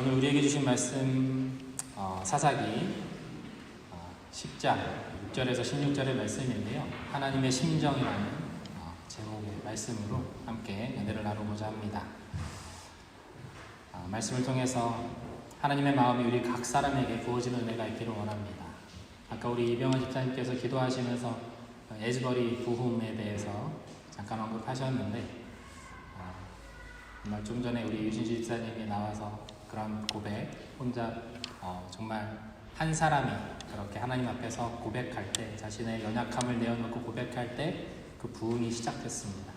오늘 우리에게 주신 말씀 사사기 10장 6절에서 16절의 말씀인데요. 하나님의 심정이라는 제목의 말씀으로 함께 은혜를 나누고자 합니다. 말씀을 통해서 하나님의 마음이 우리 각 사람에게 부어지는 은혜가 있기를 원합니다. 아까 우리 이병헌 집사님께서 기도하시면서 에즈버리 부흥에 대해서 잠깐 언급하셨는데 정말 좀 전에 우리 유진수 집사님이 나와서 그런 고백, 혼자 정말 한 사람이 그렇게 하나님 앞에서 고백할 때, 자신의 연약함을 내어놓고 고백할 때 그 부흥이 시작됐습니다.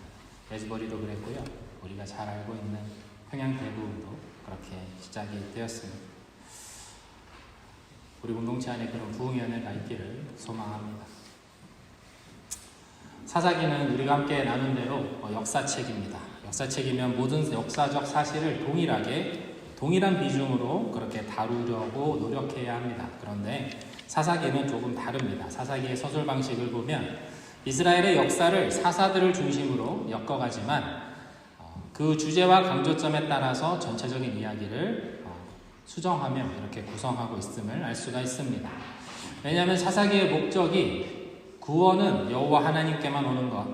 에즈버리도 그랬고요, 우리가 잘 알고 있는 평양 대부흥도 그렇게 시작이 되었습니다. 우리 공동체 안에 그런 부흥의 은혜가 있기를 소망합니다. 사사기는 우리가 함께 나눈 대로 역사책입니다. 역사책이면 모든 역사적 사실을 동일한 비중으로 그렇게 다루려고 노력해야 합니다. 그런데 사사기는 조금 다릅니다. 사사기의 서술 방식을 보면 이스라엘의 역사를 사사들을 중심으로 엮어가지만 그 주제와 강조점에 따라서 전체적인 이야기를 수정하며 이렇게 구성하고 있음을 알 수가 있습니다. 왜냐하면 사사기의 목적이 구원은 여호와 하나님께만 오는 것,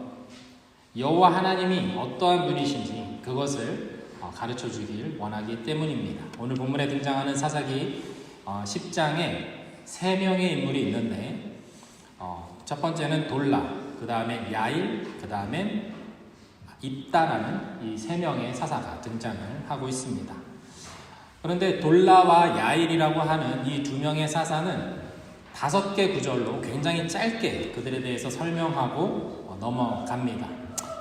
여호와 하나님이 어떠한 분이신지 그것을 가르쳐 주길 원하기 때문입니다. 오늘 본문에 등장하는 사사기 10장에 3명의 인물이 있는데 첫 번째는 돌라, 그 다음에 야일, 그 다음에 입다라는 이 3명의 사사가 등장을 하고 있습니다. 그런데 돌라와 야일이라고 하는 이 2명의 사사는 5개 구절로 굉장히 짧게 그들에 대해서 설명하고 넘어갑니다.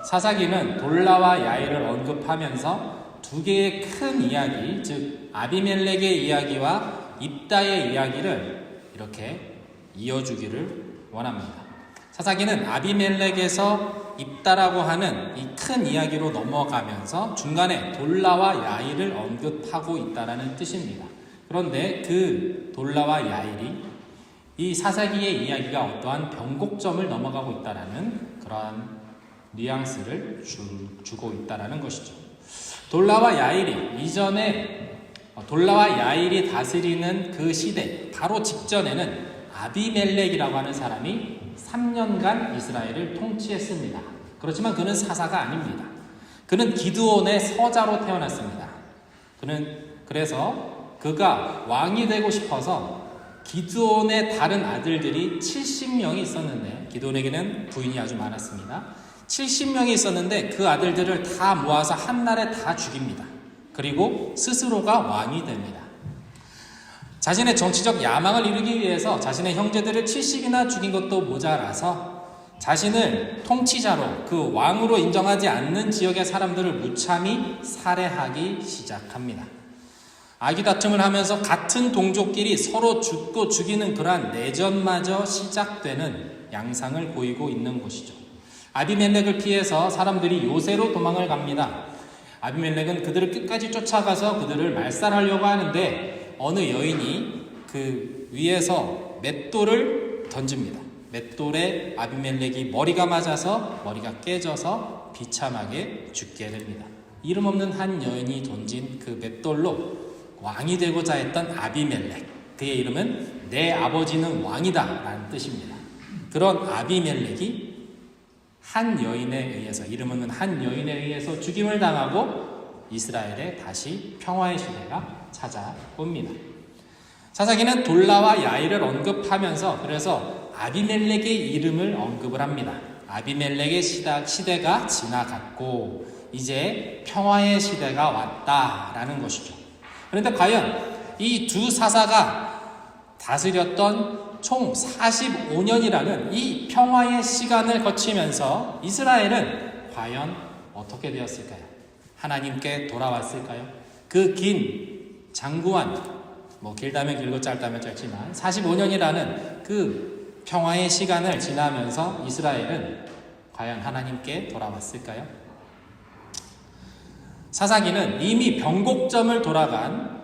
사사기는 돌라와 야일을 언급하면서 2개의 큰 이야기, 즉 아비멜렉의 이야기와 입다의 이야기를 이렇게 이어주기를 원합니다. 사사기는 아비멜렉에서 입다라고 하는 이 큰 이야기로 넘어가면서 중간에 돌라와 야일을 언급하고 있다라는 뜻입니다. 그런데 그 돌라와 야일이 이 사사기의 이야기가 어떠한 변곡점을 넘어가고 있다라는 그러한 뉘앙스를 주고 있다라는 것이죠. 돌라와 야일이 이전에 돌라와 야일이 다스리는 그 시대 바로 직전에는 아비멜렉이라고 하는 사람이 3년간 이스라엘을 통치했습니다. 그렇지만 그는 사사가 아닙니다. 그는 기드온의 서자로 태어났습니다. 그래서 그가 왕이 되고 싶어서 기드온의 다른 아들들이 70명이 있었는데, 기드온에게는 부인이 아주 많았습니다. 70명이 있었는데 그 아들들을 다 모아서 한날에 다 죽입니다. 그리고 스스로가 왕이 됩니다. 자신의 정치적 야망을 이루기 위해서 자신의 형제들을 70이나 죽인 것도 모자라서 자신을 통치자로, 그 왕으로 인정하지 않는 지역의 사람들을 무참히 살해하기 시작합니다. 아기다툼을 하면서 같은 동족끼리 서로 죽고 죽이는 그러한 내전마저 시작되는 양상을 보이고 있는 것이죠. 아비멜렉을 피해서 사람들이 요새로 도망을 갑니다. 아비멜렉은 그들을 끝까지 쫓아가서 그들을 말살하려고 하는데 어느 여인이 그 위에서 맷돌을 던집니다. 맷돌에 아비멜렉이 머리가 맞아서 머리가 깨져서 비참하게 죽게 됩니다. 이름 없는 한 여인이 던진 그 맷돌로 왕이 되고자 했던 아비멜렉, 그의 이름은 내 아버지는 왕이다 라는 뜻입니다. 그런 아비멜렉이 한 여인에 의해서, 이름 없는 한 여인에 의해서 죽임을 당하고 이스라엘에 다시 평화의 시대가 찾아옵니다. 사사기는 돌라와 야일을 언급하면서 그래서 아비멜렉의 이름을 언급을 합니다. 아비멜렉의 시대가 지나갔고 이제 평화의 시대가 왔다라는 것이죠. 그런데 과연 이 두 사사가 다스렸던 총 45년이라는 이 평화의 시간을 거치면서 이스라엘은 과연 어떻게 되었을까요? 하나님께 돌아왔을까요? 그 긴 장구한, 길다면 길고 짧다면 짧지만 45년이라는 그 평화의 시간을 지나면서 이스라엘은 과연 하나님께 돌아왔을까요? 사사기는 이미 변곡점을 돌아간,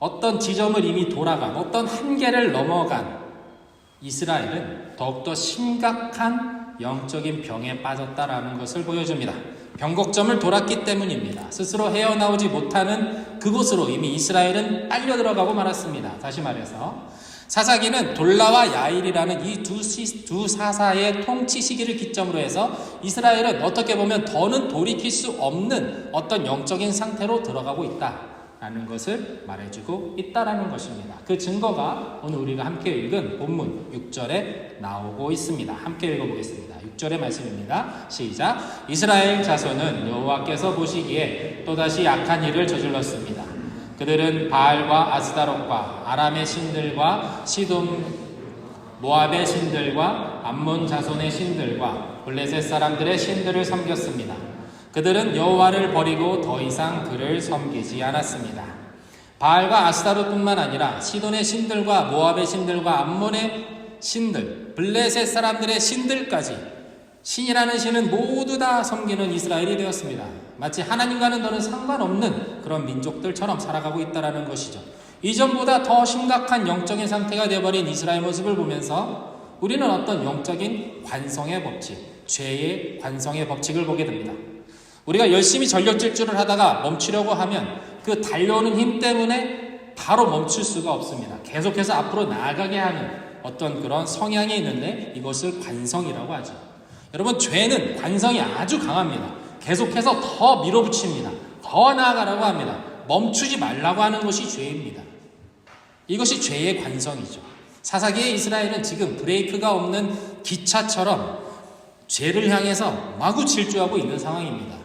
어떤 지점을 이미 돌아간, 어떤 한계를 넘어간 이스라엘은 더욱더 심각한 영적인 병에 빠졌다라는 것을 보여줍니다. 변곡점을 돌았기 때문입니다. 스스로 헤어나오지 못하는 그곳으로 이미 이스라엘은 빨려 들어가고 말았습니다. 다시 말해서 사사기는 돌라와 야일이라는 이 두 사사의 통치 시기를 기점으로 해서 이스라엘은 어떻게 보면 더는 돌이킬 수 없는 어떤 영적인 상태로 들어가고 있다라는 것을 말해주고 있다라는 것입니다. 그 증거가 오늘 우리가 함께 읽은 본문 6절에 나오고 있습니다. 함께 읽어보겠습니다. 6절의 말씀입니다. 시작. 이스라엘 자손은 여호와께서 보시기에 또다시 악한 일을 저질렀습니다. 그들은 바알과 아스다롯과 아람의 신들과 시돔 모압의 신들과 암몬 자손의 신들과 블레셋 사람들의 신들을 섬겼습니다. 그들은 여호와를 버리고 더 이상 그를 섬기지 않았습니다. 바알과 아스다롯뿐만 아니라 시돈의 신들과 모압의 신들과 암몬의 신들, 블레셋 사람들의 신들까지 신이라는 신은 모두 다 섬기는 이스라엘이 되었습니다. 마치 하나님과는 더는 상관없는 그런 민족들처럼 살아가고 있다는 것이죠. 이전보다 더 심각한 영적인 상태가 되어버린 이스라엘 모습을 보면서 우리는 어떤 영적인 관성의 법칙, 죄의 관성의 법칙을 보게 됩니다. 우리가 열심히 전력질주를 하다가 멈추려고 하면 그 달려오는 힘 때문에 바로 멈출 수가 없습니다. 계속해서 앞으로 나아가게 하는 어떤 그런 성향이 있는데 이것을 관성이라고 하죠. 여러분, 죄는 관성이 아주 강합니다. 계속해서 더 밀어붙입니다. 더 나아가라고 합니다. 멈추지 말라고 하는 것이 죄입니다. 이것이 죄의 관성이죠. 사사기의 이스라엘은 지금 브레이크가 없는 기차처럼 죄를 향해서 마구 질주하고 있는 상황입니다.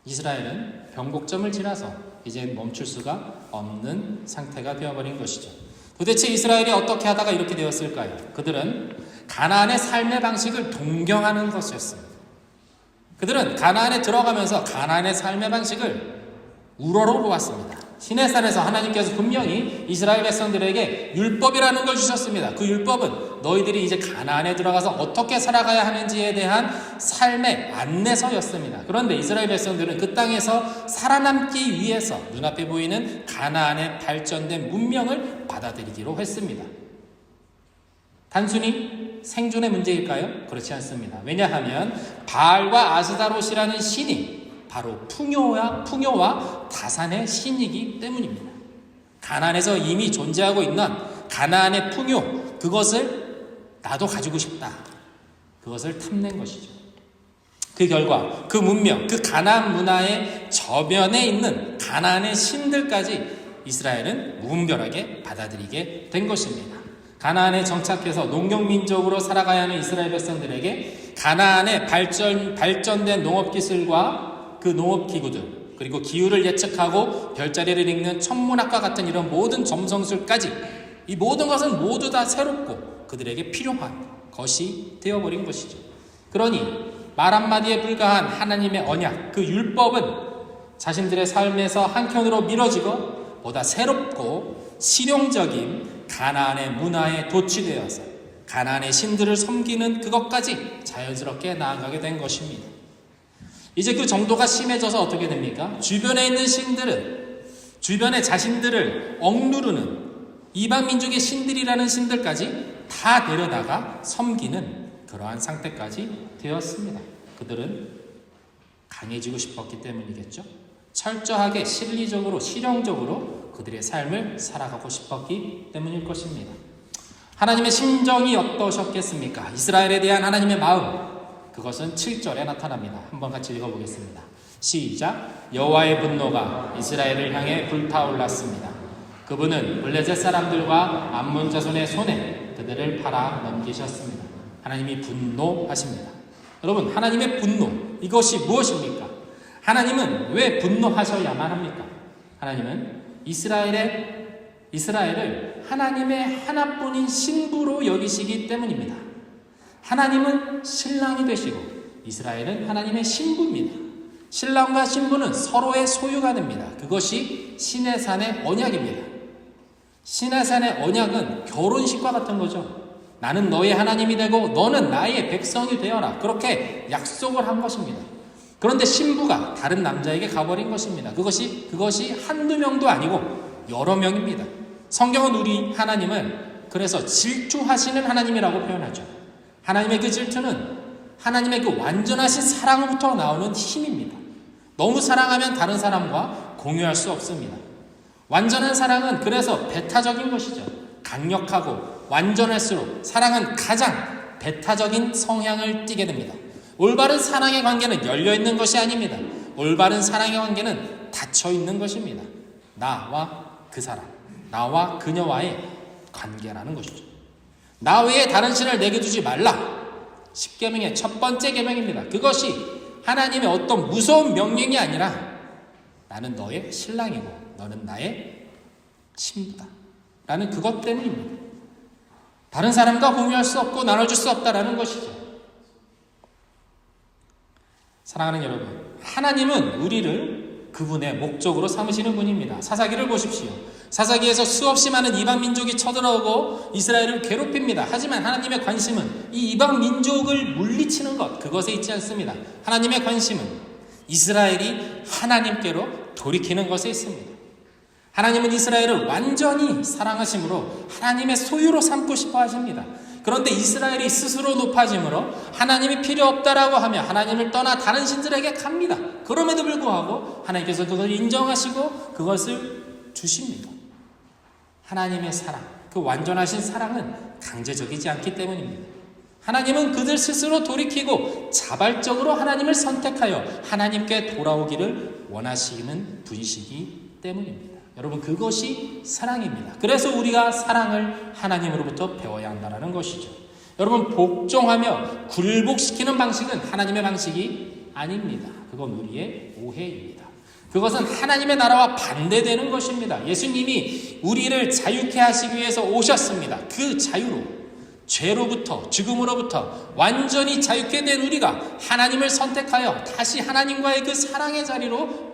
이스라엘은 변곡점을 지나서 이제 멈출 수가 없는 상태가 되어버린 것이죠. 도대체 이스라엘이 어떻게 하다가 이렇게 되었을까요? 그들은 가나안의 삶의 방식을 동경하는 것이었습니다. 그들은 가나안에 들어가면서 가나안의 삶의 방식을 우러러보았습니다. 시내산에서 하나님께서 분명히 이스라엘 백성들에게 율법이라는 걸 주셨습니다. 그 율법은 너희들이 이제 가나안에 들어가서 어떻게 살아가야 하는지에 대한 삶의 안내서였습니다. 그런데 이스라엘 백성들은 그 땅에서 살아남기 위해서 눈앞에 보이는 가나안의 발전된 문명을 받아들이기로 했습니다. 단순히 생존의 문제일까요? 그렇지 않습니다. 왜냐하면 바알과 아스다롯이라는 신이 바로 풍요와 다산의 신이기 때문입니다. 가나안에서 이미 존재하고 있는 가나안의 풍요, 그것을 나도 가지고 싶다. 그것을 탐낸 것이죠. 그 결과 그 문명, 그 가나안 문화의 저변에 있는 가나안의 신들까지 이스라엘은 무분별하게 받아들이게 된 것입니다. 가나안에 정착해서 농경민족으로 살아가야 하는 이스라엘 백성들에게 가나안의 발전된 농업기술과 그 농업기구들, 그리고 기후를 예측하고 별자리를 읽는 천문학과 같은 이런 모든 점성술까지 이 모든 것은 모두 다 새롭고 그들에게 필요한 것이 되어버린 것이죠. 그러니 말 한마디에 불과한 하나님의 언약, 그 율법은 자신들의 삶에서 한켠으로 미뤄지고 보다 새롭고 실용적인 가나안의 문화에 도취되어서 가나안의 신들을 섬기는 그것까지 자연스럽게 나아가게 된 것입니다. 이제 그 정도가 심해져서 어떻게 됩니까? 주변에 있는 신들은 주변의 자신들을 억누르는 이방 민족의 신들이라는 신들까지 다 데려다가 섬기는 그러한 상태까지 되었습니다. 그들은 강해지고 싶었기 때문이겠죠. 철저하게 실리적으로 실용적으로 그들의 삶을 살아가고 싶었기 때문일 것입니다. 하나님의 심정이 어떠셨겠습니까? 이스라엘에 대한 하나님의 마음, 그것은 7절에 나타납니다. 한번 같이 읽어보겠습니다. 시작. 여호와의 분노가 이스라엘을 향해 불타올랐습니다. 그분은 블레셋 사람들과 암몬 자손의 손에 그들을 팔아 넘기셨습니다. 하나님이 분노하십니다. 여러분, 하나님의 분노, 이것이 무엇입니까? 하나님은 왜 분노하셔야만 합니까? 하나님은 이스라엘을 하나님의 하나뿐인 신부로 여기시기 때문입니다. 하나님은 신랑이 되시고 이스라엘은 하나님의 신부입니다. 신랑과 신부는 서로의 소유가 됩니다. 그것이 시내산의 언약입니다. 시내산의 언약은 결혼식과 같은 거죠. 나는 너의 하나님이 되고 너는 나의 백성이 되어라. 그렇게 약속을 한 것입니다. 그런데 신부가 다른 남자에게 가버린 것입니다. 그것이 한두 명도 아니고 여러 명입니다. 성경은 우리 하나님을 그래서 질투하시는 하나님이라고 표현하죠. 하나님의 그 질투는 하나님의 그 완전하신 사랑으로부터 나오는 힘입니다. 너무 사랑하면 다른 사람과 공유할 수 없습니다. 완전한 사랑은 그래서 배타적인 것이죠. 강력하고 완전할수록 사랑은 가장 배타적인 성향을 띠게 됩니다. 올바른 사랑의 관계는 열려있는 것이 아닙니다. 올바른 사랑의 관계는 닫혀있는 것입니다. 나와 그 사람, 나와 그녀와의 관계라는 것이죠. 나 외에 다른 신을 내게 두지 말라. 10계명의 첫 번째 계명입니다. 그것이 하나님의 어떤 무서운 명령이 아니라 나는 너의 신랑이고 너는 나의 친구다 라는 그것 때문입니다. 다른 사람과 공유할 수 없고 나눠줄 수 없다라는 것이죠. 사랑하는 여러분, 하나님은 우리를 그분의 목적으로 삼으시는 분입니다. 사사기를 보십시오. 사사기에서 수없이 많은 이방 민족이 쳐들어오고 이스라엘을 괴롭힙니다. 하지만 하나님의 관심은 이 이방 민족을 물리치는 것, 그것에 있지 않습니다. 하나님의 관심은 이스라엘이 하나님께로 돌이키는 것에 있습니다. 하나님은 이스라엘을 완전히 사랑하심으로 하나님의 소유로 삼고 싶어 하십니다. 그런데 이스라엘이 스스로 높아짐으로 하나님이 필요 없다라고 하며 하나님을 떠나 다른 신들에게 갑니다. 그럼에도 불구하고 하나님께서 그것을 인정하시고 그것을 주십니다. 하나님의 사랑, 그 완전하신 사랑은 강제적이지 않기 때문입니다. 하나님은 그들 스스로 돌이키고 자발적으로 하나님을 선택하여 하나님께 돌아오기를 원하시는 분이시기 때문입니다. 여러분, 그것이 사랑입니다. 그래서 우리가 사랑을 하나님으로부터 배워야 한다는 것이죠. 여러분, 복종하며 굴복시키는 방식은 하나님의 방식이 아닙니다. 그건 우리의 오해입니다. 그것은 하나님의 나라와 반대되는 것입니다. 예수님이 우리를 자유케 하시기 위해서 오셨습니다. 그 자유로, 죄로부터, 죽음으로부터 완전히 자유케 된 우리가 하나님을 선택하여 다시 하나님과의 그 사랑의 자리로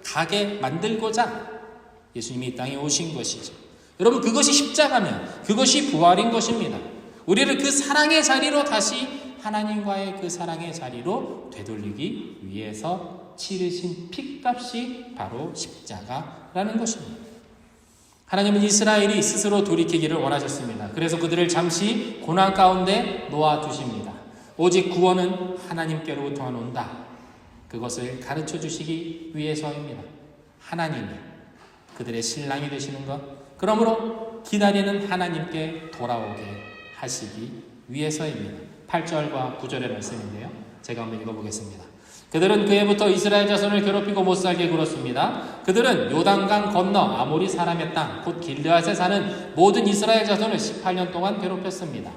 가게 만들고자 예수님이 이 땅에 오신 것이죠. 여러분, 그것이 십자가면 그것이 부활인 것입니다. 우리를 그 사랑의 자리로 다시 하나님과의 그 사랑의 자리로 되돌리기 위해서 치르신 핏값이 바로 십자가라는 것입니다. 하나님은 이스라엘이 스스로 돌이키기를 원하셨습니다. 그래서 그들을 잠시 고난 가운데 놓아두십니다. 오직 구원은 하나님께로부터 온다. 그것을 가르쳐 주시기 위해서입니다. 하나님이 그들의 신랑이 되시는 것, 그러므로 기다리는 하나님께 돌아오게 하시기 위해서입니다. 8절과 9절의 말씀인데요. 제가 한번 읽어보겠습니다. 그들은 그해부터 이스라엘 자손을 괴롭히고 못살게 굴었습니다. 그들은 요단강 건너 아모리 사람의 땅, 곧 길르앗에 사는 모든 이스라엘 자손을 18년 동안 괴롭혔습니다.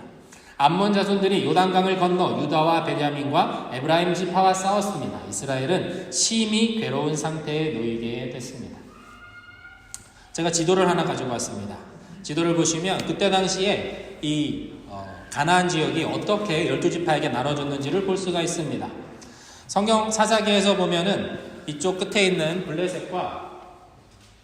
암몬 자손들이 요단강을 건너 유다와 베냐민과 에브라임 지파와 싸웠습니다. 이스라엘은 심히 괴로운 상태에 놓이게 됐습니다. 제가 지도를 하나 가지고 왔습니다. 지도를 보시면 그때 당시에 이 가나안 지역이 어떻게 12지파에게 나눠졌는지를 볼 수가 있습니다. 성경 사사기에서 보면은 이쪽 끝에 있는 블레셋과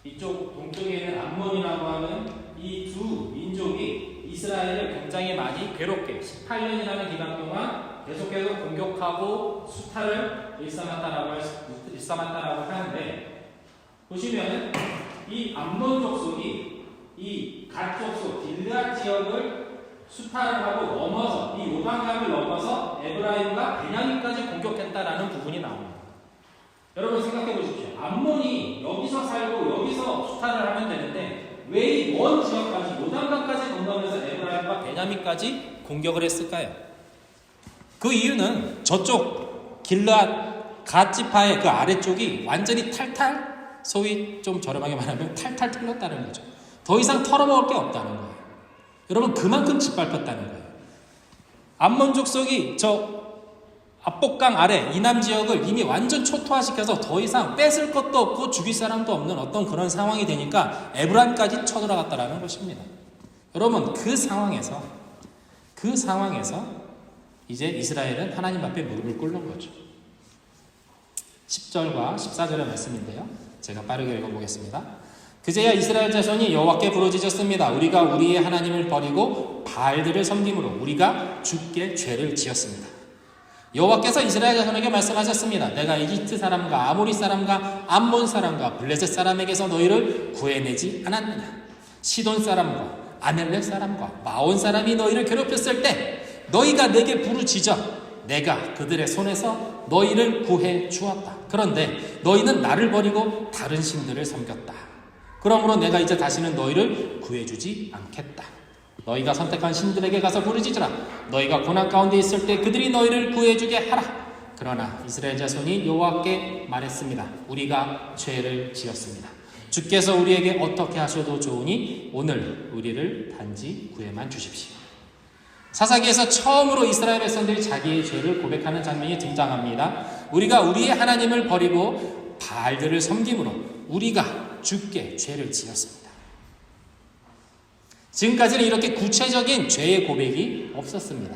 이쪽 동쪽에 있는 암몬이라고 하는 이 두 민족이 이스라엘을 굉장히 많이 괴롭게 18년이라는 기간 동안 계속해서 공격하고 수탈을 일삼았다라고 하는데, 보시면은 이 암몬 족속이 이 갓 족속 길르앗 지역을 수탈을 하고 넘어서 이 요단강을 넘어서 에브라임과 베냐민까지 공격했다라는 부분이 나옵니다. 여러분 생각해 보십시오. 암몬이 여기서 살고 여기서 수탈을 하면 되는데 왜 이 먼 지역까지 요단강까지 건너면서 에브라임과 베냐민까지 공격을 했을까요? 그 이유는 저쪽 길르앗 갓 지파의 그 아래쪽이 완전히 탈탈, 소위 좀 저렴하게 말하면 탈탈 털렸다는 거죠. 더 이상 털어먹을 게 없다는 거예요. 여러분, 그만큼 짓밟혔다는 거예요. 암몬 족속이 저 압복강 아래 이남 지역을 이미 완전 초토화시켜서 더 이상 뺏을 것도 없고 죽일 사람도 없는 어떤 그런 상황이 되니까 에브라임까지 쳐들어갔다라는 것입니다. 여러분, 그 상황에서 이제 이스라엘은 하나님 앞에 무릎을 꿇는 거죠. 10절과 14절의 말씀인데요. 제가 빠르게 읽어보겠습니다. 그제야 이스라엘 자손이 여호와께 부르짖었습니다. 우리가 우리의 하나님을 버리고 바알들을 섬김으로 우리가 주께 죄를 지었습니다. 여호와께서 이스라엘 자손에게 말씀하셨습니다. 내가 이집트 사람과 아모리 사람과 암몬 사람과 블레셋 사람에게서 너희를 구해내지 않았느냐. 시돈 사람과 아멜렉 사람과 마온 사람이 너희를 괴롭혔을 때 너희가 내게 부르짖어 내가 그들의 손에서 너희를 구해 주었다. 그런데 너희는 나를 버리고 다른 신들을 섬겼다. 그러므로 내가 이제 다시는 너희를 구해주지 않겠다. 너희가 선택한 신들에게 가서 부르짖으라. 너희가 고난 가운데 있을 때 그들이 너희를 구해주게 하라. 그러나 이스라엘 자손이 여호와께 말했습니다. 우리가 죄를 지었습니다. 주께서 우리에게 어떻게 하셔도 좋으니 오늘 우리를 단지 구해만 주십시오. 사사기에서 처음으로 이스라엘 백성들이 자기의 죄를 고백하는 장면이 등장합니다. 우리가 우리의 하나님을 버리고 바알들을 섬김으로 우리가 주께 죄를 지었습니다. 지금까지는 이렇게 구체적인 죄의 고백이 없었습니다.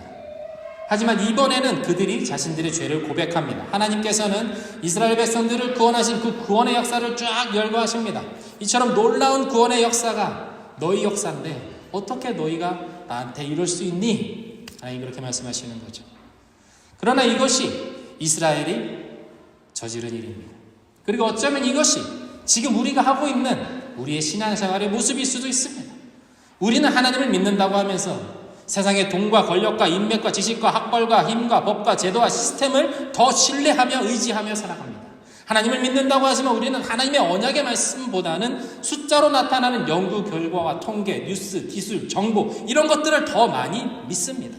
하지만 이번에는 그들이 자신들의 죄를 고백합니다. 하나님께서는 이스라엘 백성들을 구원하신 그 구원의 역사를 쫙 열거하십니다. 이처럼 놀라운 구원의 역사가 너희 역사인데 어떻게 너희가 나한테 이럴 수 있니? 하나님 그렇게 말씀하시는 거죠. 그러나 이것이 이스라엘이 저지른 일입니다. 그리고 어쩌면 이것이 지금 우리가 하고 있는 우리의 신앙생활의 모습일 수도 있습니다. 우리는 하나님을 믿는다고 하면서 세상의 돈과 권력과 인맥과 지식과 학벌과 힘과 법과 제도와 시스템을 더 신뢰하며 의지하며 살아갑니다. 하나님을 믿는다고 하지만 우리는 하나님의 언약의 말씀보다는 숫자로 나타나는 연구 결과와 통계, 뉴스, 기술, 정보 이런 것들을 더 많이 믿습니다.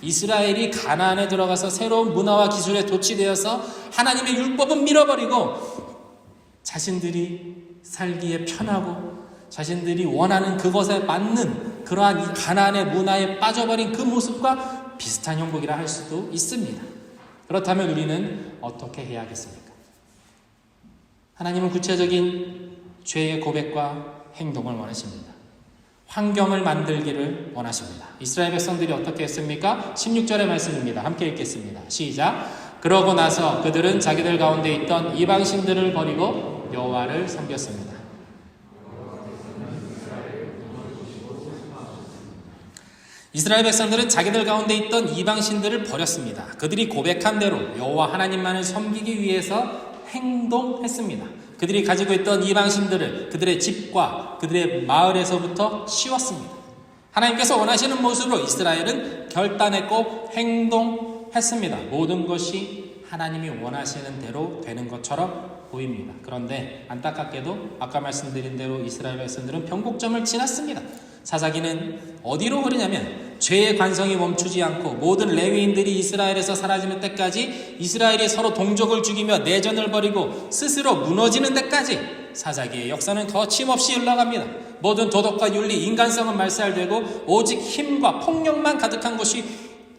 이스라엘이 가나안에 들어가서 새로운 문화와 기술에 도취되어서 하나님의 율법은 밀어버리고 자신들이 살기에 편하고 자신들이 원하는 그것에 맞는 그러한 이 가나안의 문화에 빠져버린 그 모습과 비슷한 형국이라 할 수도 있습니다. 그렇다면 우리는 어떻게 해야 하겠습니까? 하나님은 구체적인 죄의 고백과 행동을 원하십니다. 환경을 만들기를 원하십니다. 이스라엘 백성들이 어떻게 했습니까? 16절의 말씀입니다. 함께 읽겠습니다. 시작. 그러고 나서 그들은 자기들 가운데 있던 이방신들을 버리고 여호와를 섬겼습니다. 이스라엘 백성들은 자기들 가운데 있던 이방신들을 버렸습니다. 그들이 고백한 대로 여호와 하나님만을 섬기기 위해서 행동했습니다. 그들이 가지고 있던 이방신들을 그들의 집과 그들의 마을에서부터 씌웠습니다. 하나님께서 원하시는 모습으로 이스라엘은 결단했고 행동했습니다. 모든 것이 하나님이 원하시는 대로 되는 것처럼 보입니다. 그런데 안타깝게도 아까 말씀드린 대로 이스라엘 백성들은 변곡점을 지났습니다. 사사기는 어디로 흐르냐면 죄의 관성이 멈추지 않고 모든 레위인들이 이스라엘에서 사라지는 때까지 이스라엘이 서로 동족을 죽이며 내전을 벌이고 스스로 무너지는 데까지 사사기의 역사는 거침없이 흘러갑니다. 모든 도덕과 윤리, 인간성은 말살되고 오직 힘과 폭력만 가득한 것이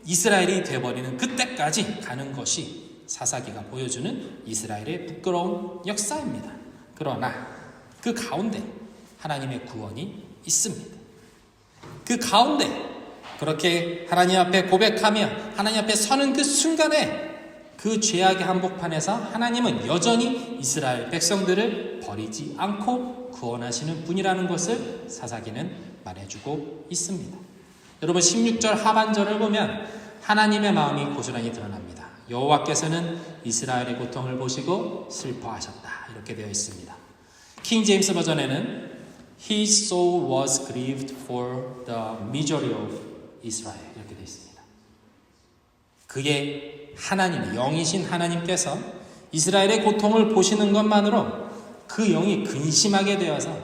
이스라엘이 되어버리는 그때까지 가는 것이 사사기가 보여주는 이스라엘의 부끄러운 역사입니다. 그러나 그 가운데 하나님의 구원이 있습니다. 그 가운데 그렇게 하나님 앞에 고백하며 하나님 앞에 서는 그 순간에 그 죄악의 한복판에서 하나님은 여전히 이스라엘 백성들을 버리지 않고 구원하시는 분이라는 것을 사사기는 말해주고 있습니다. 여러분 16절 하반절을 보면 하나님의 마음이 고스란히 드러납니다. 여호와께서는 이스라엘의 고통을 보시고 슬퍼하셨다 이렇게 되어 있습니다. 킹 제임스 버전에는 His soul was grieved for the misery of Israel 이렇게 되어 있습니다. 그게 하나님, 영이신 하나님께서 이스라엘의 고통을 보시는 것만으로 그 영이 근심하게 되어서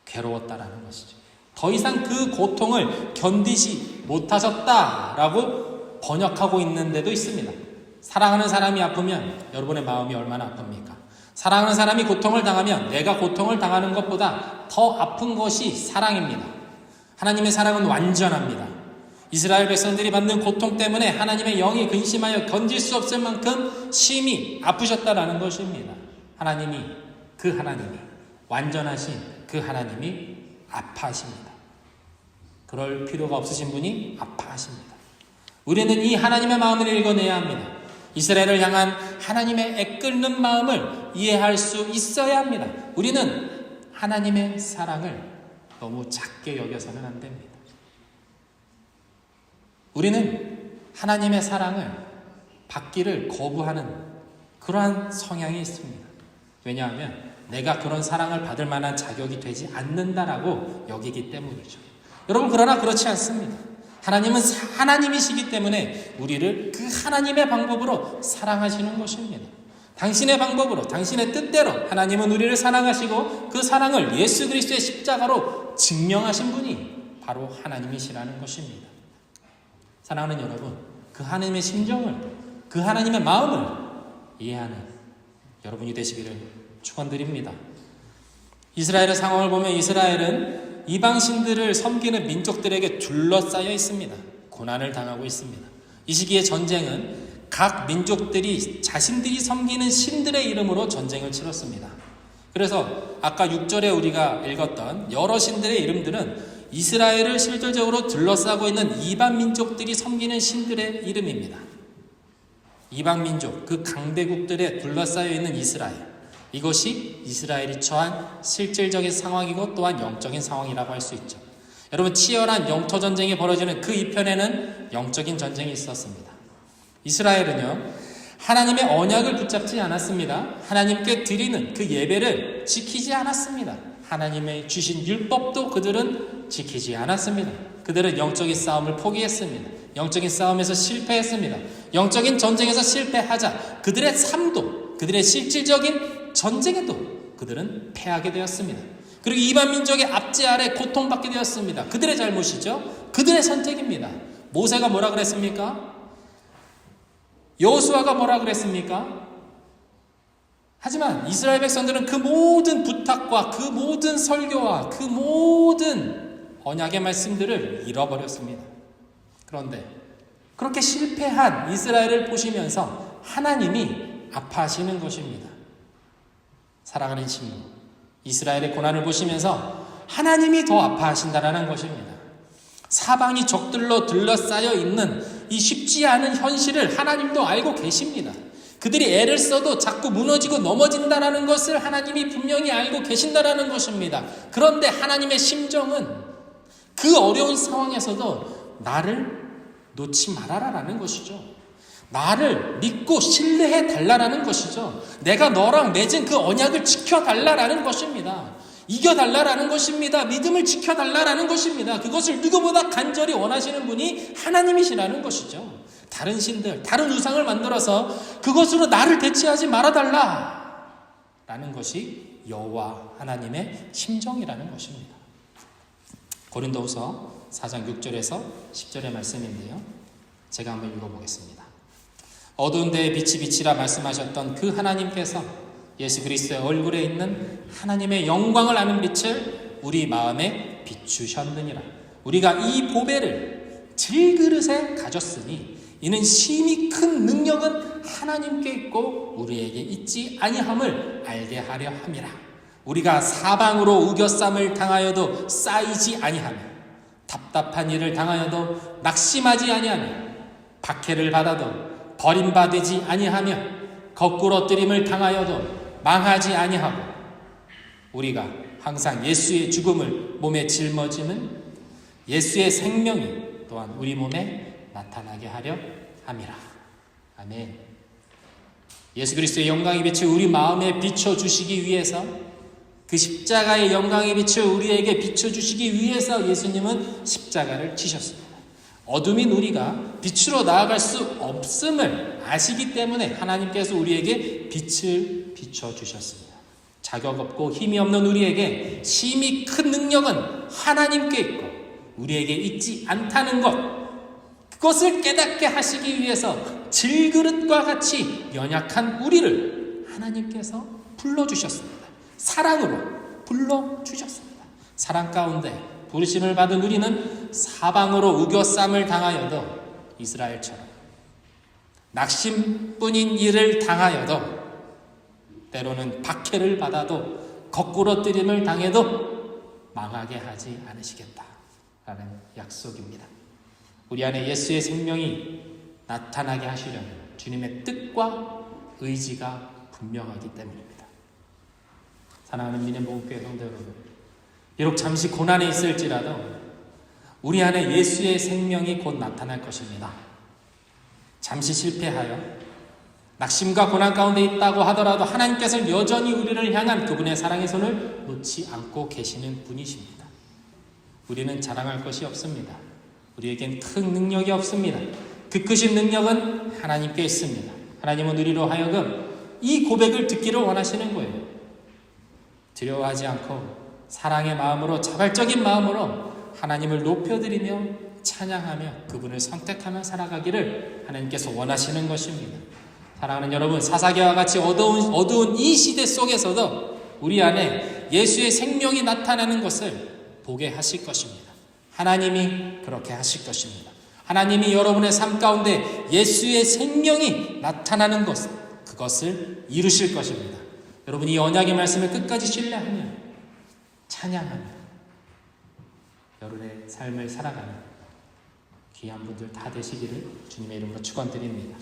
괴로웠다라는 것이죠. 더 이상 그 고통을 견디지 못하셨다라고 번역하고 있는 데도 있습니다. 사랑하는 사람이 아프면 여러분의 마음이 얼마나 아픕니까? 사랑하는 사람이 고통을 당하면 내가 고통을 당하는 것보다 더 아픈 것이 사랑입니다. 하나님의 사랑은 완전합니다. 이스라엘 백성들이 받는 고통 때문에 하나님의 영이 근심하여 견딜 수 없을 만큼 심히 아프셨다라는 것입니다. 하나님이 완전하신 그 하나님이 아파하십니다. 그럴 필요가 없으신 분이 아파하십니다. 우리는 이 하나님의 마음을 읽어내야 합니다. 이스라엘을 향한 하나님의 애끓는 마음을 이해할 수 있어야 합니다. 우리는 하나님의 사랑을 너무 작게 여겨서는 안 됩니다. 우리는 하나님의 사랑을 받기를 거부하는 그러한 성향이 있습니다. 왜냐하면 내가 그런 사랑을 받을 만한 자격이 되지 않는다라고 여기기 때문이죠. 여러분 그러나 그렇지 않습니다. 하나님은 하나님이시기 때문에 우리를 그 하나님의 방법으로 사랑하시는 것입니다. 당신의 방법으로, 당신의 뜻대로 하나님은 우리를 사랑하시고 그 사랑을 예수 그리스도의 십자가로 증명하신 분이 바로 하나님이시라는 것입니다. 사랑하는 여러분, 그 하나님의 심정을, 그 하나님의 마음을 이해하는 여러분이 되시기를 축원드립니다. 이스라엘의 상황을 보면 이스라엘은 이방신들을 섬기는 민족들에게 둘러싸여 있습니다. 고난을 당하고 있습니다. 이 시기의 전쟁은 각 민족들이 자신들이 섬기는 신들의 이름으로 전쟁을 치렀습니다. 그래서 아까 6절에 우리가 읽었던 여러 신들의 이름들은 이스라엘을 실질적으로 둘러싸고 있는 이방 민족들이 섬기는 신들의 이름입니다. 이방 민족, 그 강대국들에 둘러싸여 있는 이스라엘, 이것이 이스라엘이 처한 실질적인 상황이고 또한 영적인 상황이라고 할 수 있죠. 여러분, 치열한 영토 전쟁이 벌어지는 그 이편에는 영적인 전쟁이 있었습니다. 이스라엘은요, 하나님의 언약을 붙잡지 않았습니다. 하나님께 드리는 그 예배를 지키지 않았습니다. 하나님의 주신 율법도 그들은 지키지 않았습니다. 그들은 영적인 싸움을 포기했습니다. 영적인 싸움에서 실패했습니다. 영적인 전쟁에서 실패하자 그들의 삶도, 그들의 실질적인 전쟁에도 그들은 패하게 되었습니다. 그리고 이방 민족의 압제 아래 고통받게 되었습니다. 그들의 잘못이죠. 그들의 선택입니다. 모세가 뭐라 그랬습니까? 여호수아가 뭐라 그랬습니까? 하지만 이스라엘 백성들은 그 모든 부탁과 그 모든 설교와 그 모든 언약의 말씀들을 잃어버렸습니다. 그런데 그렇게 실패한 이스라엘을 보시면서 하나님이 아파하시는 것입니다. 사랑하는 신부, 이스라엘의 고난을 보시면서 하나님이 더 아파하신다라는 것입니다. 사방이 적들로 둘러싸여 있는 이 쉽지 않은 현실을 하나님도 알고 계십니다. 그들이 애를 써도 자꾸 무너지고 넘어진다라는 것을 하나님이 분명히 알고 계신다라는 것입니다. 그런데 하나님의 심정은 그 어려운 상황에서도 나를 놓지 말아라라는 것이죠. 나를 믿고 신뢰해 달라라는 것이죠. 내가 너랑 맺은 그 언약을 지켜달라라는 것입니다. 이겨달라라는 것입니다. 믿음을 지켜달라라는 것입니다. 그것을 누구보다 간절히 원하시는 분이 하나님이시라는 것이죠. 다른 신들, 다른 우상을 만들어서 그것으로 나를 대체하지 말아달라라는 것이 여호와 하나님의 심정이라는 것입니다. 고린도후서 4장 6절에서 10절의 말씀인데요. 제가 한번 읽어보겠습니다. 어두운 데에 빛이 비치라 말씀하셨던 그 하나님께서 예수 그리스도의 얼굴에 있는 하나님의 영광을 아는 빛을 우리 마음에 비추셨느니라. 우리가 이 보배를 질그릇에 가졌으니 이는 심히 큰 능력은 하나님께 있고 우리에게 있지 아니함을 알게 하려 함이라. 우리가 사방으로 우겨쌈을 당하여도 쌓이지 아니하며 답답한 일을 당하여도 낙심하지 아니하며 박해를 받아도 버림받지 아니하며 거꾸로 뜨림을 당하여도 망하지 아니하고 우리가 항상 예수의 죽음을 몸에 짊어지는 예수의 생명이 또한 우리 몸에 나타나게 하려 함이라. 아멘. 예수 그리스도의 영광의 빛을 우리 마음에 비춰주시기 위해서, 그 십자가의 영광의 빛을 우리에게 비춰주시기 위해서 예수님은 십자가를 지셨습니다. 어둠인 우리가 빛으로 나아갈 수 없음을 아시기 때문에 하나님께서 우리에게 빛을 비춰주셨습니다. 자격 없고 힘이 없는 우리에게 심히 큰 능력은 하나님께 있고 우리에게 있지 않다는 것, 그것을 깨닫게 하시기 위해서 질그릇과 같이 연약한 우리를 하나님께서 불러주셨습니다. 사랑으로 불러주셨습니다. 사랑 가운데 부르심을 받은 우리는 사방으로 우겨쌈을 당하여도 이스라엘처럼, 낙심뿐인 일을 당하여도, 때로는 박해를 받아도, 거꾸로 뜨림을 당해도 망하게 하지 않으시겠다라는 약속입니다. 우리 안에 예수의 생명이 나타나게 하시려는 주님의 뜻과 의지가 분명하기 때문입니다. 사랑하는 믿음복음교회 성도 여러분, 비록 잠시 고난에 있을지라도 우리 안에 예수의 생명이 곧 나타날 것입니다. 잠시 실패하여 낙심과 고난 가운데 있다고 하더라도 하나님께서는 여전히 우리를 향한 그분의 사랑의 손을 놓지 않고 계시는 분이십니다. 우리는 자랑할 것이 없습니다. 우리에겐 큰 능력이 없습니다. 그 크신 능력은 하나님께 있습니다. 하나님은 우리로 하여금 이 고백을 듣기를 원하시는 거예요. 두려워하지 않고 사랑의 마음으로, 자발적인 마음으로 하나님을 높여드리며 찬양하며 그분을 선택하며 살아가기를 하나님께서 원하시는 것입니다. 사랑하는 여러분, 사사기와 같이 어두운 이 시대 속에서도 우리 안에 예수의 생명이 나타나는 것을 보게 하실 것입니다. 하나님이 그렇게 하실 것입니다. 하나님이 여러분의 삶 가운데 예수의 생명이 나타나는 것, 그것을 이루실 것입니다. 여러분, 이 언약의 말씀을 끝까지 신뢰하며 찬양하며 여러분의 삶을 살아가는 귀한 분들 다 되시기를 주님의 이름으로 축원드립니다.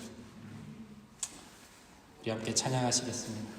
우리 함께 찬양하시겠습니다.